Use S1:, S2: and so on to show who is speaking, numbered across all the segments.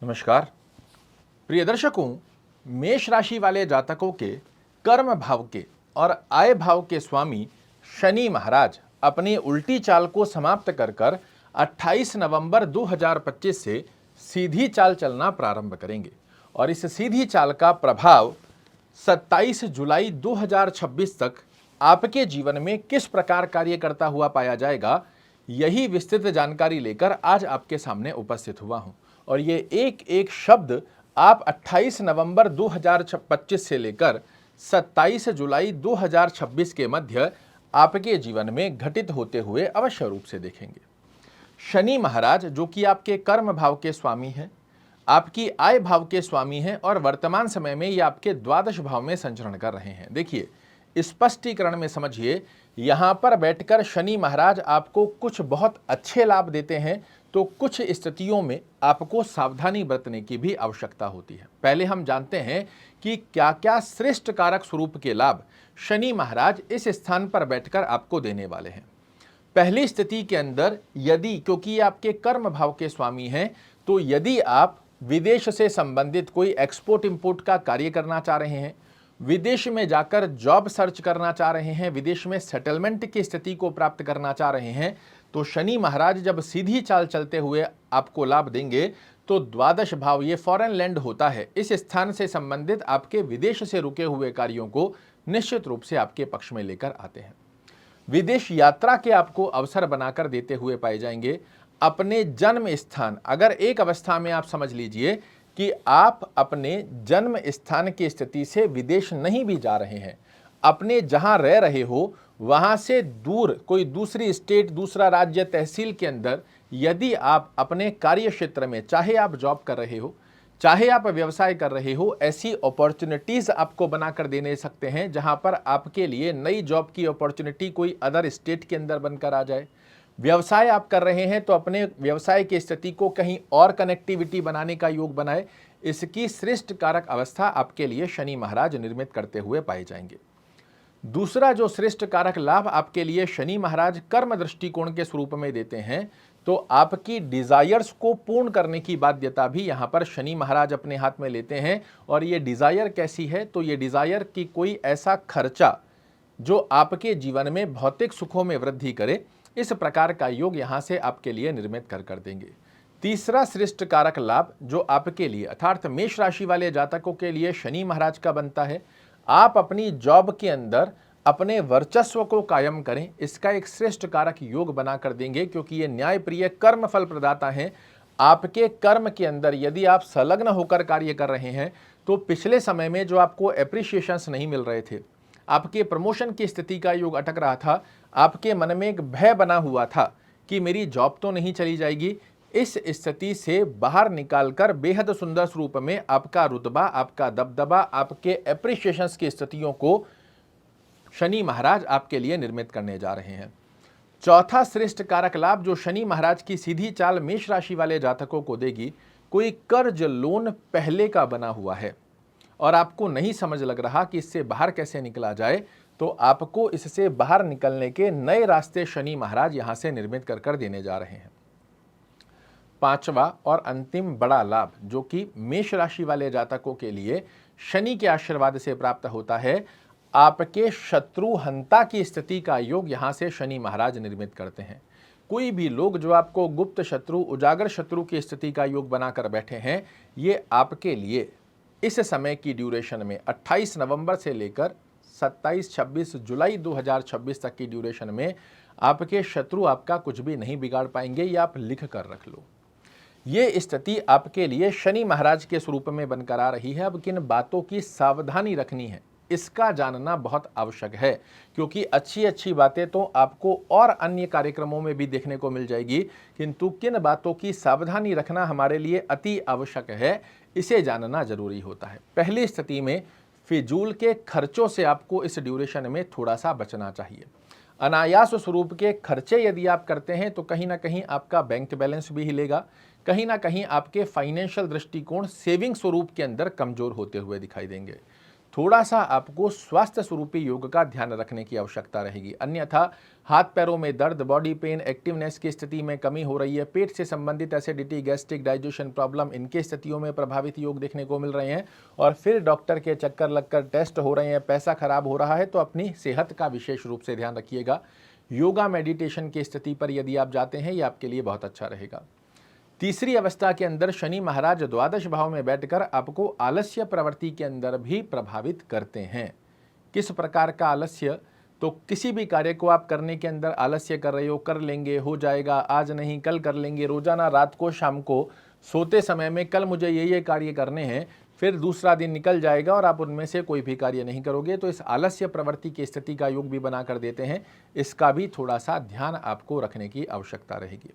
S1: नमस्कार प्रिय दर्शकों, मेष राशि वाले जातकों के कर्म भाव के और आय भाव के स्वामी शनि महाराज अपनी उल्टी चाल को समाप्त कर 28 नवंबर 2025 से सीधी चाल चलना प्रारंभ करेंगे और इस सीधी चाल का प्रभाव 27 जुलाई 2026 तक आपके जीवन में किस प्रकार कार्य करता हुआ पाया जाएगा, यही विस्तृत जानकारी लेकर आज आपके सामने उपस्थित हुआ हूं। और ये एक एक शब्द आप 28 नवंबर 2025 से लेकर 27 जुलाई 2026 के मध्य आपके जीवन में घटित होते हुए अवश्य रूप से देखेंगे। शनि महाराज जो कि आपके कर्म भाव के स्वामी हैं, आपकी आय भाव के स्वामी हैं और वर्तमान समय में ये आपके द्वादश भाव में संचरण कर रहे हैं। देखिए, स्पष्टीकरण में समझिए, यहां पर बैठकर शनि महाराज आपको कुछ बहुत अच्छे लाभ देते हैं तो कुछ स्थितियों में आपको सावधानी बरतने की भी आवश्यकता होती है। पहले हम जानते हैं कि क्या क्या श्रेष्ठ कारक स्वरूप के लाभ शनि महाराज इस स्थान पर बैठकर आपको देने वाले हैं। पहली स्थिति के अंदर यदि, क्योंकि ये आपके कर्म भाव के स्वामी हैं, तो यदि आप विदेश से संबंधित कोई एक्सपोर्ट इंपोर्ट का कार्य करना चाह रहे हैं, विदेश में जाकर जॉब सर्च करना चाह रहे हैं, विदेश में सेटलमेंट की स्थिति को प्राप्त करना चाह रहे हैं, तो शनि महाराज जब सीधी चाल चलते हुए आपको लाभ देंगे तो द्वादश भाव, ये फॉरेन लैंड होता है, इस स्थान से संबंधित आपके विदेश से रुके हुए कार्यों को निश्चित रूप से आपके पक्ष में लेकर आते हैं। विदेश यात्रा के आपको अवसर बनाकर देते हुए पाए जाएंगे। अपने जन्म स्थान, अगर एक अवस्था में आप समझ लीजिए कि आप अपने जन्म स्थान की स्थिति से विदेश नहीं भी जा रहे हैं, अपने जहां रह रहे हो वहां से दूर कोई दूसरी स्टेट, दूसरा राज्य, तहसील के अंदर यदि आप अपने कार्य क्षेत्र में, चाहे आप जॉब कर रहे हो, चाहे आप व्यवसाय कर रहे हो, ऐसी अपॉर्चुनिटीज आपको बनाकर देने सकते हैं जहां पर आपके लिए नई जॉब की अपॉर्चुनिटी कोई अदर स्टेट के अंदर बनकर आ जाए। व्यवसाय आप कर रहे हैं तो अपने व्यवसाय की स्थिति को कहीं और कनेक्टिविटी बनाने का योग बनाए, इसकी श्रेष्ठ कारक अवस्था आपके लिए शनि महाराज निर्मित करते हुए पाए जाएंगे। दूसरा जो श्रेष्ठ कारक लाभ आपके लिए शनि महाराज कर्म दृष्टिकोण के स्वरूप में देते हैं, तो आपकी डिजायर्स को पूर्ण करने की बाध्यता भी यहां पर शनि महाराज अपने हाथ में लेते हैं। और ये डिजायर कैसी है, तो ये डिजायर की कोई ऐसा खर्चा जो आपके जीवन में भौतिक सुखों में वृद्धि करे, इस प्रकार का योग यहां से आपके लिए निर्मित कर देंगे। तीसरा श्रेष्ठ कारक लाभ जो आपके लिए अर्थात मेष राशि वाले जातकों के लिए शनि महाराज का बनता है, आप अपनी जॉब के अंदर अपने वर्चस्व को कायम करें, इसका एक श्रेष्ठ कारक योग बना कर देंगे, क्योंकि ये न्याय प्रिय कर्म फल प्रदाता हैं। आपके कर्म के अंदर यदि आप संलग्न होकर कार्य कर रहे हैं तो पिछले समय में जो आपको एप्रिशिएशंस नहीं मिल रहे थे, आपके प्रमोशन की स्थिति का योग अटक रहा था, आपके मन में एक भय बना हुआ था कि मेरी जॉब तो नहीं चली जाएगी, इस स्थिति से बाहर निकालकर बेहद सुंदर स्वरूप में आपका रुतबा, आपका दबदबा, आपके एप्रिशिएशंस की स्थितियों को शनि महाराज आपके लिए निर्मित करने जा रहे हैं। चौथा श्रेष्ठ कारक लाभ जो शनि महाराज की सीधी चाल मेष राशि वाले जातकों को देगी, कोई कर्ज लोन पहले का बना हुआ है और आपको नहीं समझ लग रहा कि इससे बाहर कैसे निकला जाए, तो आपको इससे बाहर निकलने के नए रास्ते शनि महाराज यहां से निर्मित कर देने जा रहे हैं। पांचवा और अंतिम बड़ा लाभ जो कि मेष राशि वाले जातकों के लिए शनि के आशीर्वाद से प्राप्त होता है, आपके शत्रु हंता की स्थिति का योग यहां से शनि महाराज निर्मित करते हैं। कोई भी लोग जो आपको गुप्त शत्रु, उजागर शत्रु की स्थिति का योग बनाकर बैठे हैं, ये आपके लिए इस समय की ड्यूरेशन में 28 नवंबर से लेकर 27-26 जुलाई 2026 तक की ड्यूरेशन में आपके शत्रु आपका कुछ भी नहीं बिगाड़ पाएंगे, ये आप लिख कर रख लो। ये स्थिति आपके लिए शनि महाराज के स्वरूप में बनकर आ रही है। अब किन बातों की सावधानी रखनी है, इसका जानना बहुत आवश्यक है, क्योंकि अच्छी अच्छी बातें तो आपको और अन्य कार्यक्रमों में भी देखने को मिल जाएगी, किंतु किन बातों की सावधानी रखना हमारे लिए अति आवश्यक है, इसे जानना जरूरी होता है। पहली स्थिति में फिजूल के खर्चों से आपको इस ड्यूरेशन में थोड़ा सा बचना चाहिए। अनायास स्वरूप के खर्चे यदि आप करते हैं तो कहीं ना कहीं आपका बैंक बैलेंस भी हिलेगा, कहीं ना कहीं आपके फाइनेंशियल दृष्टिकोण सेविंग स्वरूप के अंदर कमजोर होते हुए दिखाई देंगे। थोड़ा सा आपको स्वास्थ्य स्वरूपी योग का ध्यान रखने की आवश्यकता रहेगी। अन्यथा हाथ पैरों में दर्द, बॉडी पेन, एक्टिवनेस की स्थिति में कमी हो रही है, पेट से संबंधित एसिडिटी, गैस्ट्रिक, डाइजेशन प्रॉब्लम, इनके स्थितियों में प्रभावित योग देखने को मिल रहे हैं और फिर डॉक्टर के चक्कर लगकर टेस्ट हो रहे हैं, पैसा खराब हो रहा है, तो अपनी सेहत का विशेष रूप से ध्यान रखिएगा। योगा मेडिटेशन की स्थिति पर यदि आप जाते हैं, ये आपके लिए बहुत अच्छा रहेगा। तीसरी अवस्था के अंदर शनि महाराज द्वादश भाव में बैठकर आपको आलस्य प्रवृत्ति के अंदर भी प्रभावित करते हैं। किस प्रकार का आलस्य? तो किसी भी कार्य को आप करने के अंदर आलस्य कर रहे हो, कर लेंगे, हो जाएगा, आज नहीं कल कर लेंगे, रोजाना रात को शाम को सोते समय में कल मुझे ये कार्य करने हैं, फिर दूसरा दिन निकल जाएगा और आप उनमें से कोई भी कार्य नहीं करोगे, तो इस आलस्य प्रवृत्ति की स्थिति का योग भी बना कर देते हैं। इसका भी थोड़ा सा ध्यान आपको रखने की आवश्यकता रहेगी।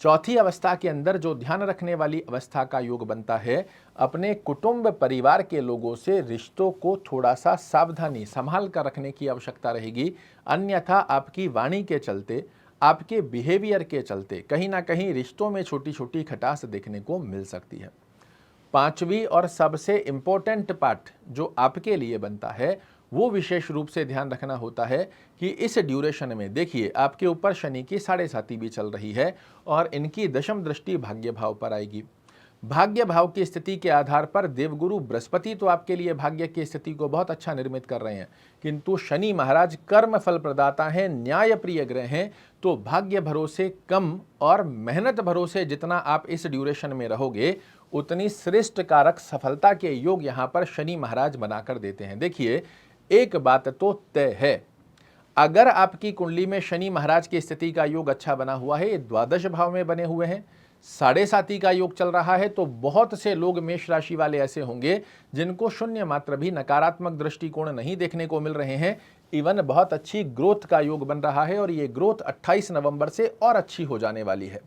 S1: चौथी अवस्था के अंदर जो ध्यान रखने वाली अवस्था का योग बनता है, अपने कुटुंब परिवार के लोगों से रिश्तों को थोड़ा सा सावधानी संभाल कर रखने की आवश्यकता रहेगी। अन्यथा आपकी वाणी के चलते, आपके बिहेवियर के चलते कहीं ना कहीं रिश्तों में छोटी छोटी खटास देखने को मिल सकती है। पांचवी और सबसे इंपॉर्टेंट पार्ट जो आपके लिए बनता है, वो विशेष रूप से ध्यान रखना होता है कि इस ड्यूरेशन में देखिए आपके ऊपर शनि की 7.5 भी चल रही है और इनकी दशम दृष्टि भाग्य भाव पर आएगी। भाग्य भाव की स्थिति के आधार पर देवगुरु बृहस्पति तो आपके लिए भाग्य की स्थिति को बहुत अच्छा निर्मित कर रहे हैं, किंतु शनि महाराज कर्म फल प्रदाता हैं, न्याय प्रिय ग्रह हैं, तो भाग्य भरोसे कम और मेहनत भरोसे जितना आप इस ड्यूरेशन में रहोगे, उतनी श्रेष्ठ कारक सफलता के योग यहाँ पर शनि महाराज बनाकर देते हैं। देखिए, एक बात तो तय है, अगर आपकी कुंडली में शनि महाराज की स्थिति का योग अच्छा बना हुआ है, ये द्वादश भाव में बने हुए हैं, 7.5 का योग चल रहा है, तो बहुत से लोग मेष राशि वाले ऐसे होंगे जिनको शून्य मात्र भी नकारात्मक दृष्टिकोण नहीं देखने को मिल रहे हैं। इवन बहुत अच्छी ग्रोथ का योग बन रहा है और ये ग्रोथ 28 नवंबर से और अच्छी हो जाने वाली है।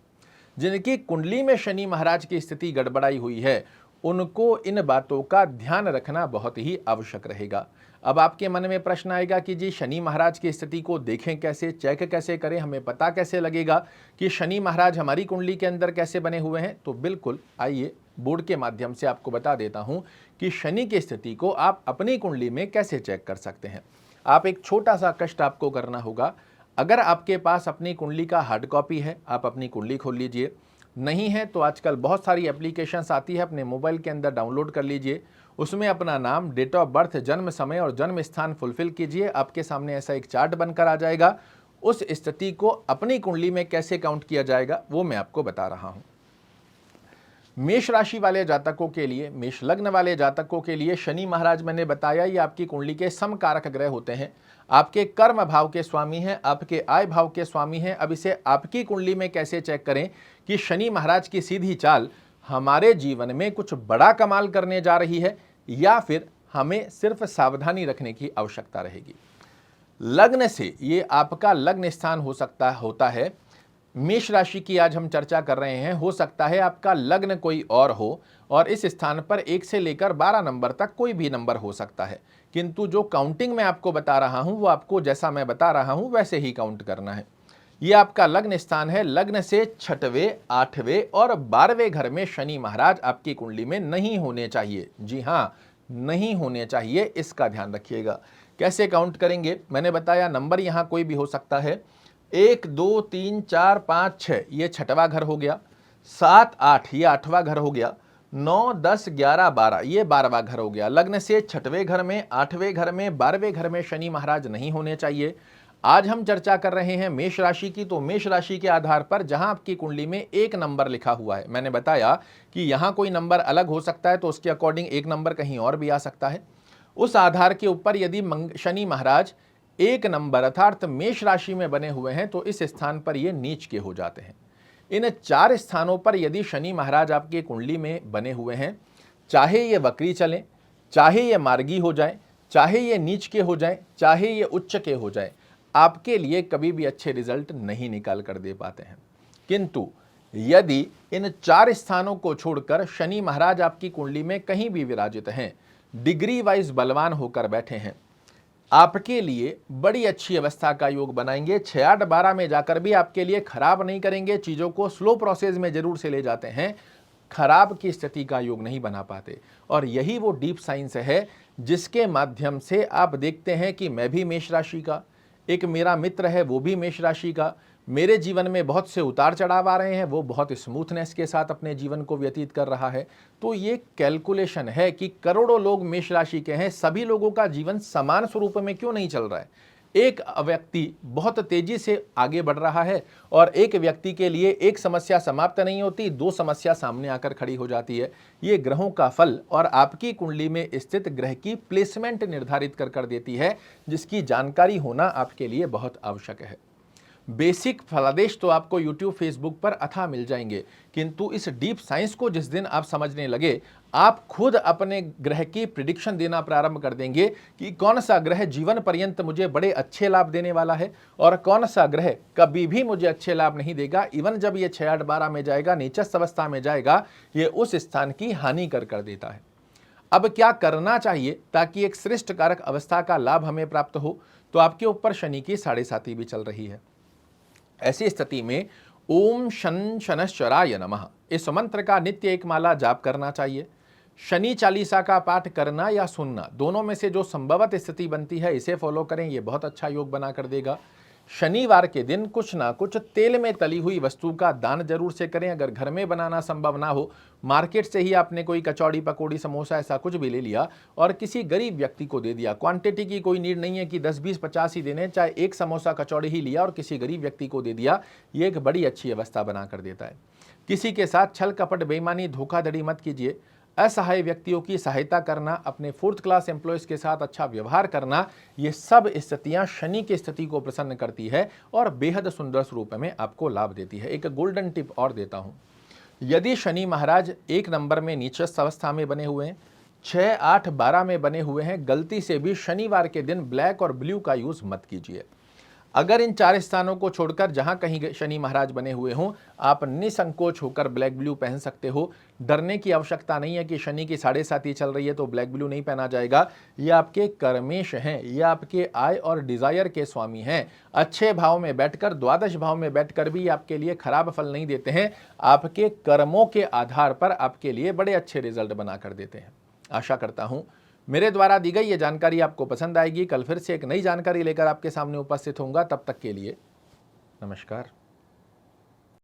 S1: जिनकी कुंडली में शनि महाराज की स्थिति गड़बड़ाई हुई है, उनको इन बातों का ध्यान रखना बहुत ही आवश्यक रहेगा। अब आपके मन में प्रश्न आएगा कि जी शनि महाराज की स्थिति को देखें कैसे, चेक कैसे करें, हमें पता कैसे लगेगा कि शनि महाराज हमारी कुंडली के अंदर कैसे बने हुए हैं? तो बिल्कुल आइए बोर्ड के माध्यम से आपको बता देता हूं कि शनि की स्थिति को आप अपनी कुंडली में कैसे चेक कर सकते हैं। आप एक छोटा सा कष्ट आपको करना होगा। अगर आपके पास अपनी कुंडली का हार्ड कॉपी है, आप अपनी कुंडली खोल लीजिए। नहीं है तो आजकल बहुत सारी एप्लीकेशंस आती है, अपने मोबाइल के अंदर डाउनलोड कर लीजिए। उसमें अपना नाम, डेट ऑफ बर्थ, जन्म समय और जन्म स्थान फुलफिल कीजिए। आपके सामने ऐसा एक चार्ट बनकर आ जाएगा। उस स्थिति को अपनी कुंडली में कैसे काउंट किया जाएगा वो मैं आपको बता रहा हूं। मेष राशि वाले जातकों के लिए, मेष लग्न वाले जातकों के लिए शनि महाराज मैंने बताया ये आपकी कुंडली के समकारक ग्रह होते हैं। आपके कर्म भाव के स्वामी हैं, आपके आय भाव के स्वामी हैं। अब इसे आपकी कुंडली में कैसे चेक करें कि शनि महाराज की सीधी चाल हमारे जीवन में कुछ बड़ा कमाल करने जा रही है या फिर हमें सिर्फ सावधानी रखने की आवश्यकता रहेगी। लग्न से, ये आपका लग्न स्थान होता है। मेष राशि की आज हम चर्चा कर रहे हैं। हो सकता है आपका लग्न कोई और हो और इस स्थान पर 1 से लेकर 12 नंबर तक कोई भी नंबर हो सकता है, किंतु जो काउंटिंग मैं आपको बता रहा हूं वो आपको जैसा मैं बता रहा हूं वैसे ही काउंट करना है। ये आपका लग्न स्थान है। लग्न से 6वें, 8वें और 12वें घर में शनि महाराज आपकी कुंडली में नहीं होने चाहिए। जी हाँ, नहीं होने चाहिए, इसका ध्यान रखिएगा। कैसे काउंट करेंगे? मैंने बताया नंबर यहाँ कोई भी हो सकता है। 1, 2, 3, 4, 5, 6 ये 6वां घर हो गया। 7, 8 ये 8वां घर हो गया। 9, 10, 11, 12 ये 12वां घर हो गया। लग्न से 6वें घर में, 8वें घर में, 12वें घर में शनि महाराज नहीं होने चाहिए। आज हम चर्चा कर रहे हैं मेष राशि की, तो मेष राशि के आधार पर जहां आपकी कुंडली में 1 नंबर लिखा हुआ है, मैंने बताया कि यहां कोई नंबर अलग हो सकता है, तो उसके अकॉर्डिंग 1 नंबर कहीं और भी आ सकता है। उस आधार के ऊपर यदि शनि महाराज 1 नंबर अर्थात मेष राशि में बने हुए हैं, तो इस स्थान पर ये नीच के हो जाते हैं। इन 4 स्थानों पर यदि शनि महाराज आपकी कुंडली में बने हुए हैं, चाहे ये वक्री चलें, चाहे ये मार्गी हो जाए, चाहे ये नीच के हो जाए, चाहे ये उच्च के हो जाए, आपके लिए कभी भी अच्छे रिजल्ट नहीं निकाल कर दे पाते हैं। किंतु यदि इन 4 स्थानों को छोड़कर शनि महाराज आपकी कुंडली में कहीं भी विराजित हैं, डिग्री वाइज बलवान होकर बैठे हैं, आपके लिए बड़ी अच्छी अवस्था का योग बनाएंगे। 6, 8, 12 में जाकर भी आपके लिए खराब नहीं करेंगे, चीज़ों को स्लो प्रोसेस में जरूर से ले जाते हैं। खराब की स्थिति का योग नहीं बना पाते। और यही वो डीप साइंस है जिसके माध्यम से आप देखते हैं कि मैं भी मेष राशि का, एक मेरा मित्र है वो भी मेष राशि का, मेरे जीवन में बहुत से उतार चढ़ाव आ रहे हैं, वो बहुत स्मूथनेस के साथ अपने जीवन को व्यतीत कर रहा है। तो ये कैलकुलेशन है कि करोड़ों लोग मेष राशि के हैं, सभी लोगों का जीवन समान स्वरूप में क्यों नहीं चल रहा है। एक व्यक्ति बहुत तेजी से आगे बढ़ रहा है और एक व्यक्ति के लिए एक समस्या समाप्त नहीं होती, दो समस्या सामने आकर खड़ी हो जाती है। ये ग्रहों का फल और आपकी कुंडली में स्थित ग्रह की प्लेसमेंट निर्धारित कर देती है, जिसकी जानकारी होना आपके लिए बहुत आवश्यक है। बेसिक फलादेश तो आपको YouTube, फेसबुक पर अथाह मिल जाएंगे, किंतु इस डीप साइंस को जिस दिन आप समझने लगे, आप खुद अपने ग्रह की प्रिडिक्शन देना प्रारंभ कर देंगे कि कौन सा ग्रह जीवन पर्यंत मुझे बड़े अच्छे लाभ देने वाला है और कौन सा ग्रह कभी भी मुझे अच्छे लाभ नहीं देगा। इवन जब ये 6, 8, 12 में जाएगा, नीचस्थ अवस्था में जाएगा, ये उस स्थान की हानि कर देता है। अब क्या करना चाहिए ताकि एक श्रेष्ठ कारक अवस्था का लाभ हमें प्राप्त हो? तो आपके ऊपर शनि की 7.5 भी चल रही है। ऐसी स्थिति में ओम शन शनश्चराय नमः इस मंत्र का नित्य एक माला जाप करना चाहिए। शनि चालीसा का पाठ करना या सुनना, दोनों में से जो संभवत स्थिति बनती है इसे फॉलो करें, ये बहुत अच्छा योग बना कर देगा। शनिवार के दिन कुछ ना कुछ तेल में तली हुई वस्तु का दान जरूर से करें। अगर घर में बनाना संभव ना हो, मार्केट से ही आपने कोई कचौड़ी, पकौड़ी, समोसा ऐसा कुछ भी ले लिया और किसी गरीब व्यक्ति को दे दिया। क्वांटिटी की कोई नीड नहीं है कि 10, 20, 50 ही देने, चाहे एक समोसा, कचौड़ी ही लिया और किसी गरीब व्यक्ति को दे दिया, ये एक बड़ी अच्छी अवस्था बना कर देता है। किसी के साथ छल कपट, बेईमानी, धोखाधड़ी मत कीजिए। असहाय व्यक्तियों की सहायता करना, अपने 4th क्लास एम्प्लॉयज़ के साथ अच्छा व्यवहार करना, ये सब स्थितियां शनि की स्थिति को प्रसन्न करती है और बेहद सुंदर स्वरूप में आपको लाभ देती है। एक गोल्डन टिप और देता हूं, यदि शनि महाराज 1 नंबर में नीचस्थ अवस्था में बने हुए हैं, 6, 8, 12 में बने हुए हैं, गलती से भी शनिवार के दिन ब्लैक और ब्लू का यूज मत कीजिए। अगर इन 4 स्थानों को छोड़कर जहां कहीं शनि महाराज बने हुए हों, आप निसंकोच होकर ब्लैक ब्लू पहन सकते हो। डरने की आवश्यकता नहीं है कि शनि की 7.5 चल रही है तो ब्लैक ब्लू नहीं पहना जाएगा। ये आपके कर्मेश हैं, ये आपके आय और डिजायर के स्वामी हैं। अच्छे भाव में बैठकर, द्वादश भाव में बैठकर भी आपके लिए खराब फल नहीं देते हैं, आपके कर्मों के आधार पर आपके लिए बड़े अच्छे रिजल्ट बना कर देते हैं। आशा करता हूं मेरे द्वारा दी गई ये जानकारी आपको पसंद आएगी। कल फिर से एक नई जानकारी लेकर आपके सामने उपस्थित होऊंगा। तब तक के लिए नमस्कार।